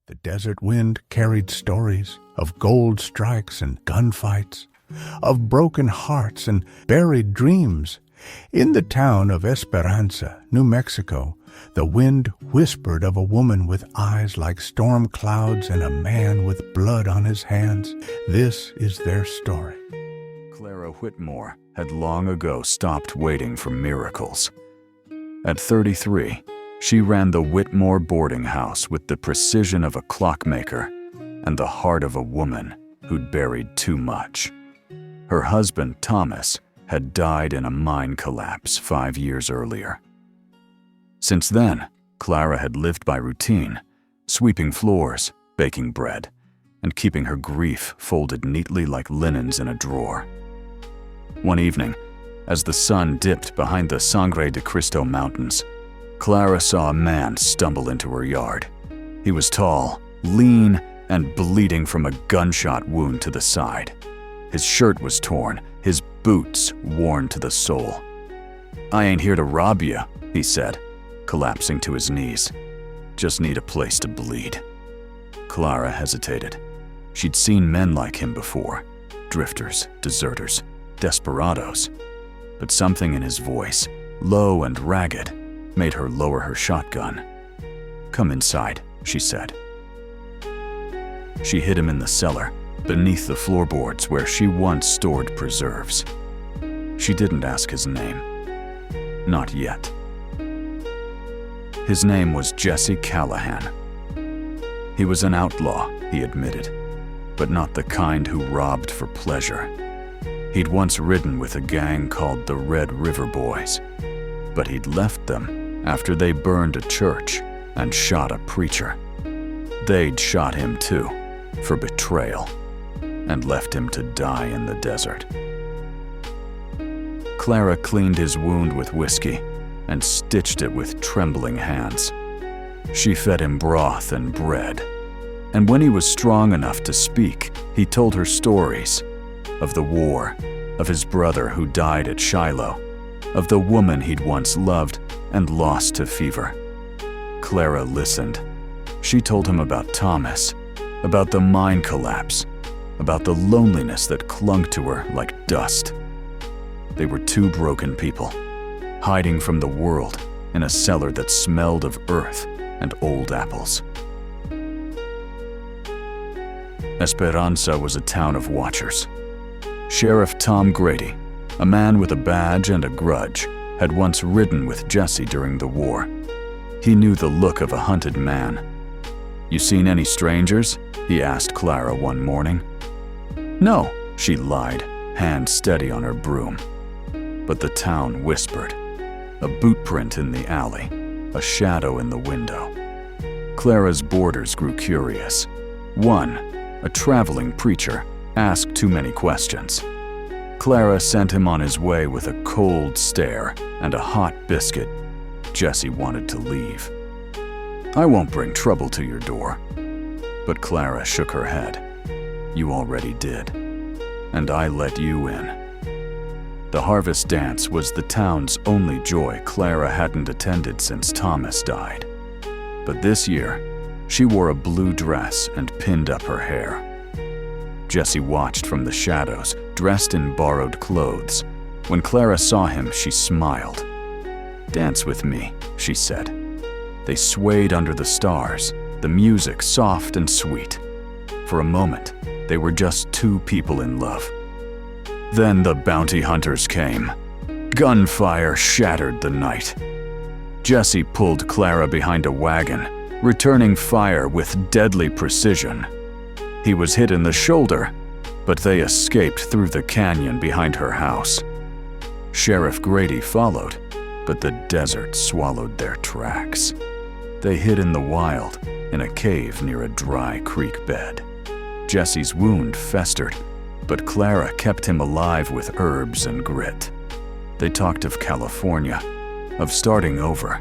The desert wind carried stories of gold strikes and gunfights, of broken hearts and buried dreams. In the town of Esperanza, New Mexico, the wind whispered of a woman with eyes like storm clouds and a man with blood on his hands. This is their story. Clara Whitmore had long ago stopped waiting for miracles. At 33, she ran the Whitmore boarding house with the precision of a clockmaker and the heart of a woman who'd buried too much. Her husband, Thomas, had died in a mine collapse 5 years earlier. Since then, Clara had lived by routine, sweeping floors, baking bread, and keeping her grief folded neatly like linens in a drawer. One evening, as the sun dipped behind the Sangre de Cristo mountains, Clara saw a man stumble into her yard. He was tall, lean, and bleeding from a gunshot wound to the side. His shirt was torn, his boots worn to the sole. "I ain't here to rob you," he said, collapsing to his knees. "Just need a place to bleed." Clara hesitated. She'd seen men like him before, drifters, deserters, desperados. But something in his voice, low and ragged, made her lower her shotgun. "Come inside," she said. She hid him in the cellar, beneath the floorboards where she once stored preserves. She didn't ask his name. Not yet. His name was Jesse Callahan. He was an outlaw, he admitted, but not the kind who robbed for pleasure. He'd once ridden with a gang called the Red River Boys, but he'd left them after they burned a church and shot a preacher. They'd shot him too, for betrayal, and left him to die in the desert. Clara cleaned his wound with whiskey and stitched it with trembling hands. She fed him broth and bread, and when he was strong enough to speak, he told her stories of the war, of his brother who died at Shiloh, of the woman he'd once loved and lost to fever. Clara listened. She told him about Thomas, about the mine collapse, about the loneliness that clung to her like dust. They were two broken people, hiding from the world in a cellar that smelled of earth and old apples. Esperanza was a town of watchers. Sheriff Tom Grady, a man with a badge and a grudge, had once ridden with Jesse during the war. He knew the look of a hunted man. "You seen any strangers?" he asked Clara one morning. "No," she lied, hand steady on her broom. But the town whispered. A boot print in the alley, a shadow in the window. Clara's boarders grew curious. One, a traveling preacher, asked too many questions. Clara sent him on his way with a cold stare and a hot biscuit. Jesse wanted to leave. "I won't bring trouble to your door." But Clara shook her head. "You already did, and I let you in." The harvest dance was the town's only joy Clara hadn't attended since Thomas died. But this year, she wore a blue dress and pinned up her hair. Jesse watched from the shadows, dressed in borrowed clothes. When Clara saw him, she smiled. "Dance with me," she said. They swayed under the stars, the music soft and sweet. For a moment, they were just two people in love. Then the bounty hunters came. Gunfire shattered the night. Jesse pulled Clara behind a wagon, returning fire with deadly precision. He was hit in the shoulder, but they escaped through the canyon behind her house. Sheriff Grady followed, but the desert swallowed their tracks. They hid in the wild, in a cave near a dry creek bed. Jesse's wound festered, but Clara kept him alive with herbs and grit. They talked of California, of starting over,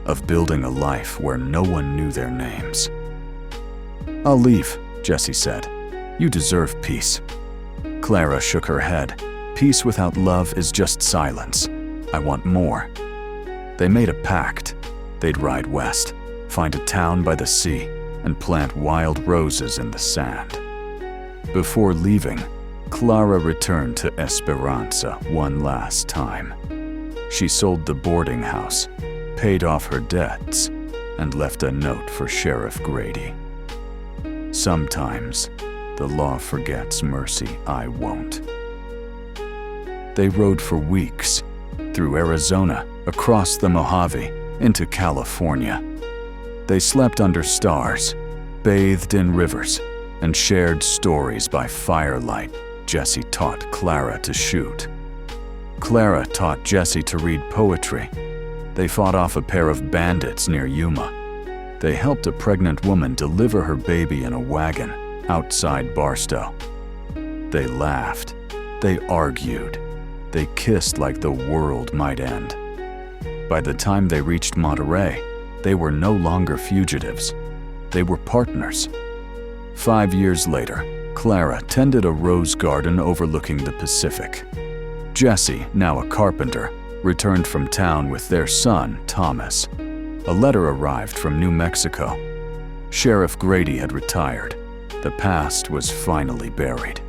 of building a life where no one knew their names. "I'll leave," Jesse said. "You deserve peace." Clara shook her head. "Peace without love is just silence. I want more." They made a pact. They'd ride west, find a town by the sea, and plant wild roses in the sand. Before leaving, Clara returned to Esperanza one last time. She sold the boarding house, paid off her debts, and left a note for Sheriff Grady. Sometimes, the law forgets mercy, I won't. They rode for weeks, through Arizona, across the Mojave, into California. They slept under stars, bathed in rivers, and shared stories by firelight Jesse taught Clara to shoot. Clara taught Jesse to read poetry. They fought off a pair of bandits near Yuma. They helped a pregnant woman deliver her baby in a wagon outside Barstow. They laughed. They argued. They kissed like the world might end. By the time they reached Monterey, they were no longer fugitives. They were partners. 5 years later, Clara tended a rose garden overlooking the Pacific. Jesse, now a carpenter, returned from town with their son, Thomas. A letter arrived from New Mexico. Sheriff Grady had retired. The past was finally buried.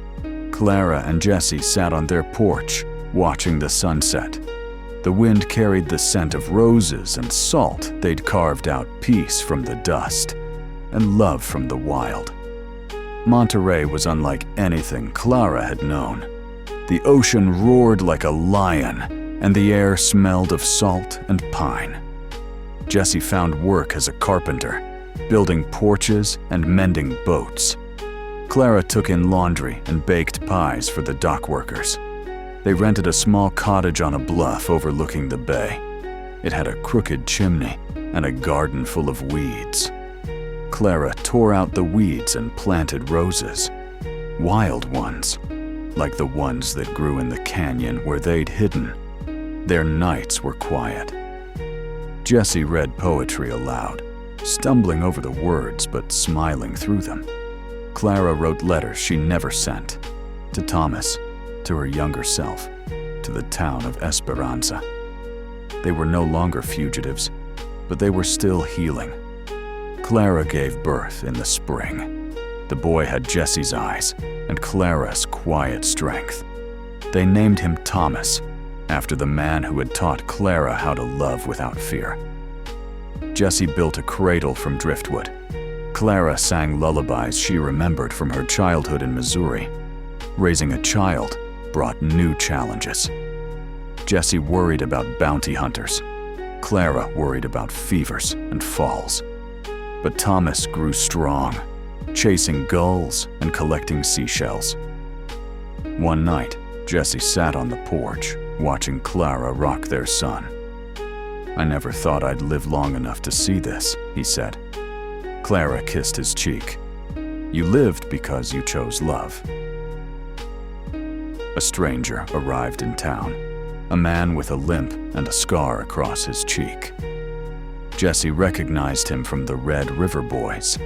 Clara and Jesse sat on their porch, watching the sunset. The wind carried the scent of roses and salt. They'd carved out peace from the dust and love from the wild. Monterey was unlike anything Clara had known. The ocean roared like a lion, and the air smelled of salt and pine. Jesse found work as a carpenter, building porches and mending boats. Clara took in laundry and baked pies for the dock workers. They rented a small cottage on a bluff overlooking the bay. It had a crooked chimney and a garden full of weeds. Clara tore out the weeds and planted roses, wild ones, like the ones that grew in the canyon where they'd hidden. Their nights were quiet. Jesse read poetry aloud, stumbling over the words but smiling through them. Clara wrote letters she never sent, to Thomas, to her younger self, to the town of Esperanza. They were no longer fugitives, but they were still healing. Clara gave birth in the spring. The boy had Jesse's eyes and Clara's quiet strength. They named him Thomas, after the man who had taught Clara how to love without fear. Jesse built a cradle from driftwood. Clara sang lullabies she remembered from her childhood in Missouri. Raising a child brought new challenges. Jesse worried about bounty hunters. Clara worried about fevers and falls. But Thomas grew strong, chasing gulls and collecting seashells. One night, Jesse sat on the porch, watching Clara rock their son. "I never thought I'd live long enough to see this," he said. Clara kissed his cheek. "You lived because you chose love." A stranger arrived in town, a man with a limp and a scar across his cheek. Jesse recognized him from the Red River Boys.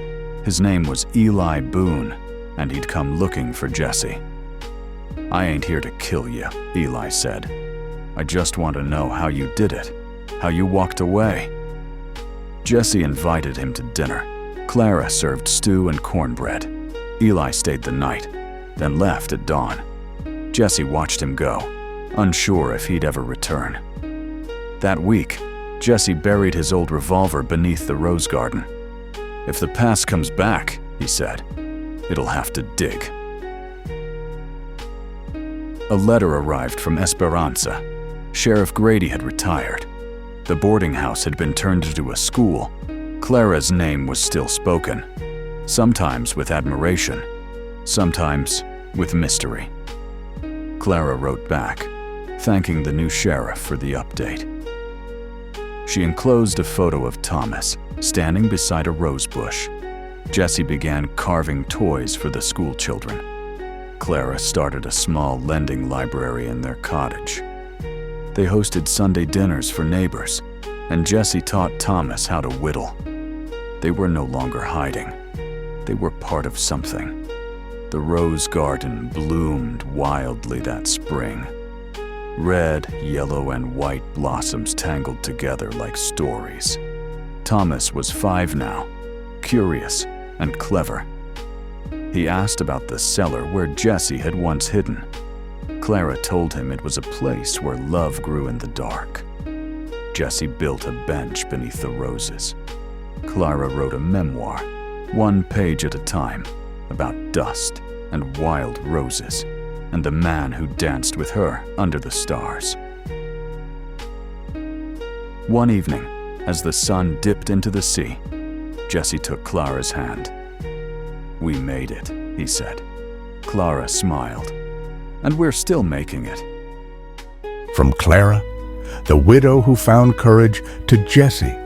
His name was Eli Boone, and he'd come looking for Jesse. "I ain't here to kill you," Eli said. "I just want to know how you did it, how you walked away." Jesse invited him to dinner. Clara served stew and cornbread. Eli stayed the night, then left at dawn. Jesse watched him go, unsure if he'd ever return. That week, Jesse buried his old revolver beneath the rose garden. "If the past comes back," he said, "it'll have to dig." A letter arrived from Esperanza. Sheriff Grady had retired. The boarding house had been turned into a school. Clara's name was still spoken, sometimes with admiration, sometimes with mystery. Clara wrote back, thanking the new sheriff for the update. She enclosed a photo of Thomas, standing beside a rose bush. Jesse began carving toys for the school children. Clara started a small lending library in their cottage. They hosted Sunday dinners for neighbors, and Jesse taught Thomas how to whittle. They were no longer hiding. They were part of something. The rose garden bloomed wildly that spring. Red, yellow, and white blossoms tangled together like stories. Thomas was 5 now, curious, and clever. He asked about the cellar where Jesse had once hidden. Clara told him it was a place where love grew in the dark. Jesse built a bench beneath the roses. Clara wrote a memoir, one page at a time, about dust and wild roses, and the man who danced with her under the stars. One evening, as the sun dipped into the sea, Jesse took Clara's hand. "We made it," he said. Clara smiled. "And we're still making it." From Clara, the widow who found courage, to Jesse,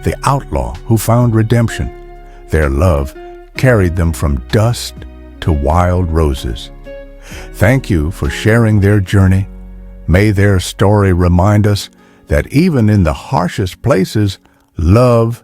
the outlaw who found redemption, their love carried them from dust to wild roses. Thank you for sharing their journey. May their story remind us that even in the harshest places, love